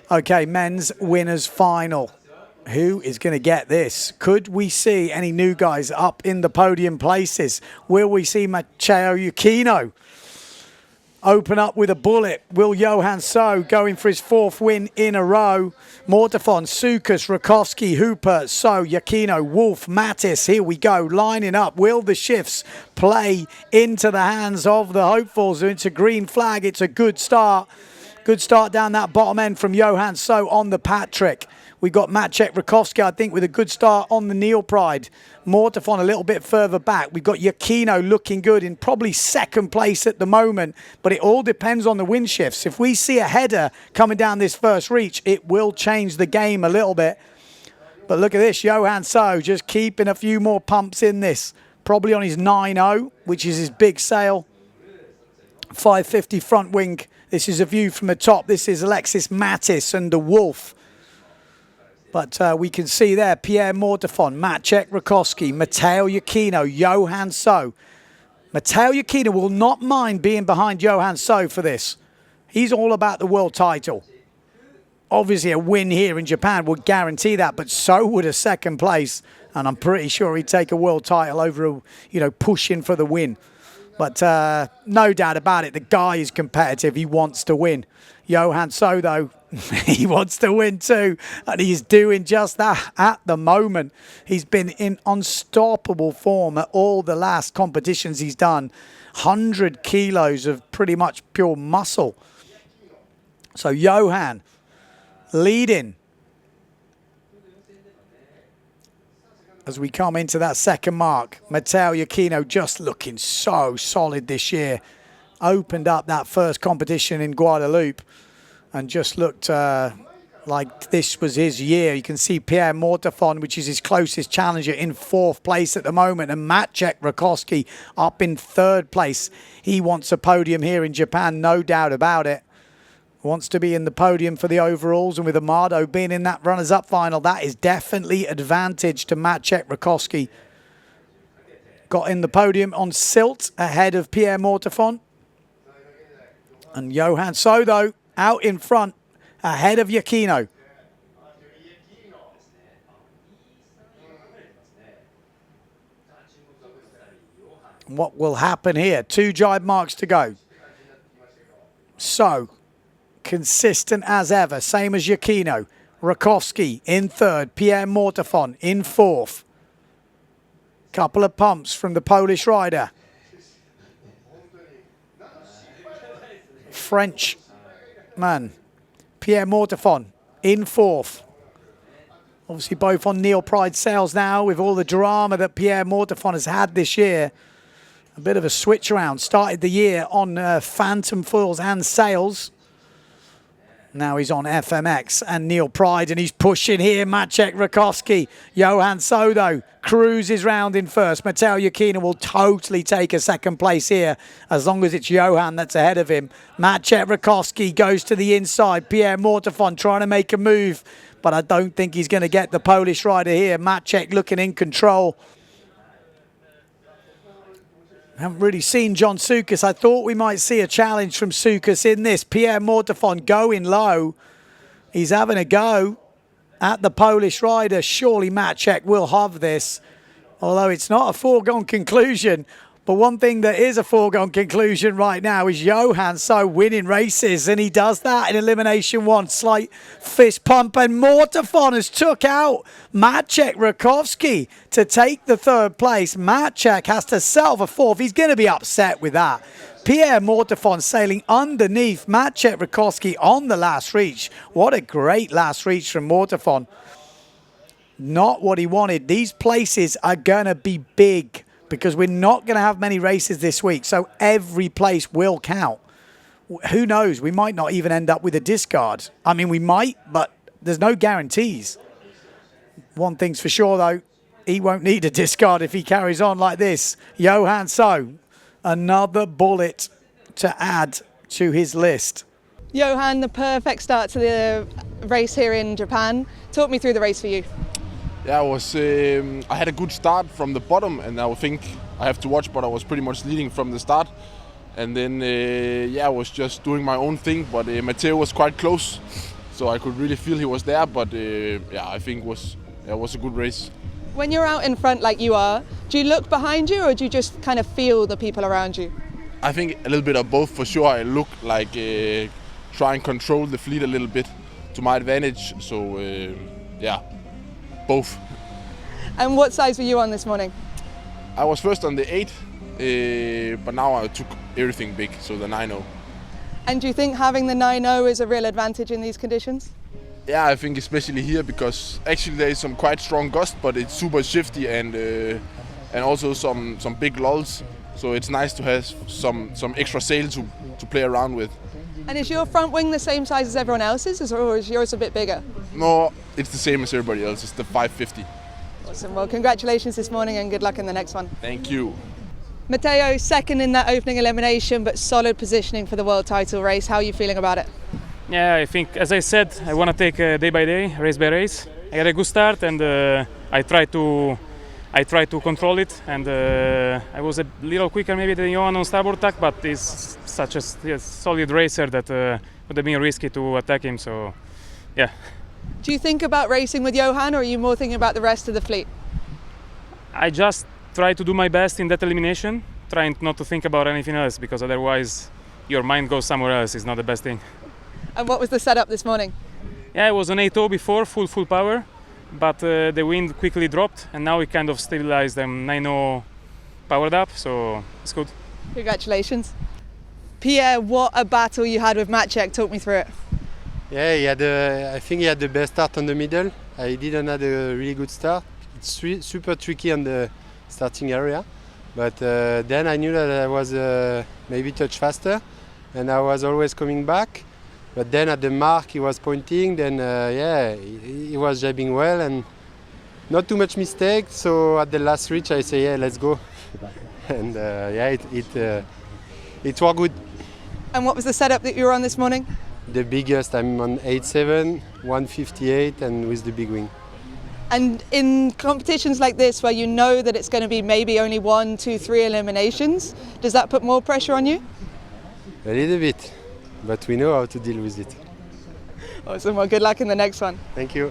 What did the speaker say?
Okay, men's winners final. Who is going to get this? Could we see any new guys up in the podium places? Will we see Matteo Yukino open up with a bullet? Will Johan So going for his 4th win in a row? Mortafon, Sukas, Rakowski, Hooper, So, Yukino, Wolf, Mattis. Here we go, lining up. Will the shifts play into the hands of the hopefuls? It's a green flag. It's a good start. Good start down that bottom end from Johan So on the Patrick. We got Maciek Rakowski, I think, with a good start on the Neil Pride. Mortafon a little bit further back. We've got Yukino looking good in probably 2nd place at the moment, but it all depends on the wind shifts. If we see a header coming down this first reach, it will change the game a little bit. But look at this, Johan So just keeping a few more pumps in this. Probably on his 9.0, which is his big sail. 550 front wing. This is a view from the top. This is Alexis Mattis and the Wolf. But we can see there, Pierre Mortafon, Maciek Rakowski, Matteo Yukino, Johan So. Matteo Yukino will not mind being behind Johan So for this. He's all about the world title. Obviously, a win here in Japan would guarantee that, but so would a 2nd place. And I'm pretty sure he'd take a world title over, pushing for the win. But no doubt about it, the guy is competitive. He wants to win. Johan So, though, he wants to win too. And he's doing just that at the moment. He's been in unstoppable form at all the last competitions he's done. 100 kilos of pretty much pure muscle. So Johan leading as we come into that 2nd mark. Matteo Yukino just looking so solid this year. Opened up that first competition in Guadeloupe and just looked like this was his year. You can see Pierre Mortafon, which is his closest challenger, in 4th place at the moment, and Maciek Rakowski up in 3rd place. He wants a podium here in Japan, no doubt about it. Wants to be in the podium for the overalls, and with Amado being in that runners-up final, that is definitely advantage to Maciek Rakowski. Got in the podium on silt ahead of Pierre Mortafon. And Johan So, though, out in front ahead of Yukino. What will happen here? 2 jibe marks to go. So, consistent as ever, same as Yukino. Rakowski in 3rd, Pierre Mortafon in 4th. Couple of pumps from the Polish rider. French man, Pierre Mortafon in 4th. Obviously both on Neil Pride sails now with all the drama that Pierre Mortafon has had this year. A bit of a switch around. Started the year on Phantom foils and sails. Now he's on FMX and Neil Pride, and he's pushing here. Maciek Rakowski. Johan So, though, cruises round in 1st. Matteo Yukino will totally take a 2nd place here as long as it's Johan that's ahead of him. Maciek Rakowski goes to the inside. Pierre Mortafon trying to make a move, but I don't think he's going to get the Polish rider here. Maciek looking in control. Haven't really seen John Sukas. I thought we might see a challenge from Sukas in this. Pierre Mortafon going low. He's having a go at the Polish rider. Surely Maciek will have this, although it's not a foregone conclusion. But one thing that is a foregone conclusion right now is Johan So winning races, and he does that in Elimination 1. Slight fist pump, and Mortafon has took out Maciek Rakowski to take the 3rd place. Maciek has to settle for 4th. He's going to be upset with that. Pierre Mortafon sailing underneath Maciek Rakowski on the last reach. What a great last reach from Mortafon. Not what he wanted. These places are going to be big, because we're not going to have many races this week, so every place will count. Who knows? We might not even end up with a discard. I mean, we might, but there's no guarantees. One thing's for sure, though. He won't need a discard if he carries on like this. Johan So, another bullet to add to his list. Johan, the perfect start to the race here in Japan. Talk me through the race for you. Yeah, I had a good start from the bottom, and I think I have to watch, but I was pretty much leading from the start. And then, I was just doing my own thing, but Matteo was quite close. so I could really feel he was there. But yeah, I think it was a good race. When you're out in front like you are, do you look behind you or do you just kind of feel the people around you? I think a little bit of both for sure. I look like try and control the fleet a little bit to my advantage. So yeah, both. And what size were you on this morning? I was first on the 8, but now I took everything big, so the 9.0. And do you think having the 9.0 is a real advantage in these conditions? Yeah, I think especially here because actually there is some quite strong gust, but it's super shifty and also some big lulls. So it's nice to have some extra sail to play around with. And is your front wing the same size as everyone else's, or is yours a bit bigger? No, it's the same as everybody else. It's the 550. Awesome. Well, congratulations this morning and good luck in the next one. Thank you. Matteo, second in that opening elimination, but solid positioning for the world title race. How are you feeling about it? Yeah, I think, as I said, I want to take day by day, race by race. I had a good start and I tried to control it, and I was a little quicker maybe than Johan on starboard tack, but he's such a solid racer that would have been risky to attack him. So, yeah. Do you think about racing with Johan, or are you more thinking about the rest of the fleet? I just try to do my best in that elimination, trying not to think about anything else, because otherwise your mind goes somewhere else. It's not the best thing. And what was the setup this morning? Yeah, I was on 8.0 before, full power, but the wind quickly dropped, and now we kind of stabilized them 9.0 powered up, so it's good. Congratulations. Pierre, what a battle you had with Maciek. Talk me through it. Yeah, I think he had the best start on the middle. I didn't have a really good start. It's super tricky on the starting area, but then I knew that I was maybe touch faster, and I was always coming back. But then at the mark he was pointing, then he was jabbing well and not too much mistake. So at the last reach I say, yeah, let's go. And it worked good. And what was the setup that you were on this morning? The biggest, I'm on 8.7, 158 and with the big wing. And in competitions like this where you know that it's going to be maybe only 1, 2, 3 eliminations, does that put more pressure on you? A little bit, but we know how to deal with it. Awesome, well good luck in the next one. Thank you.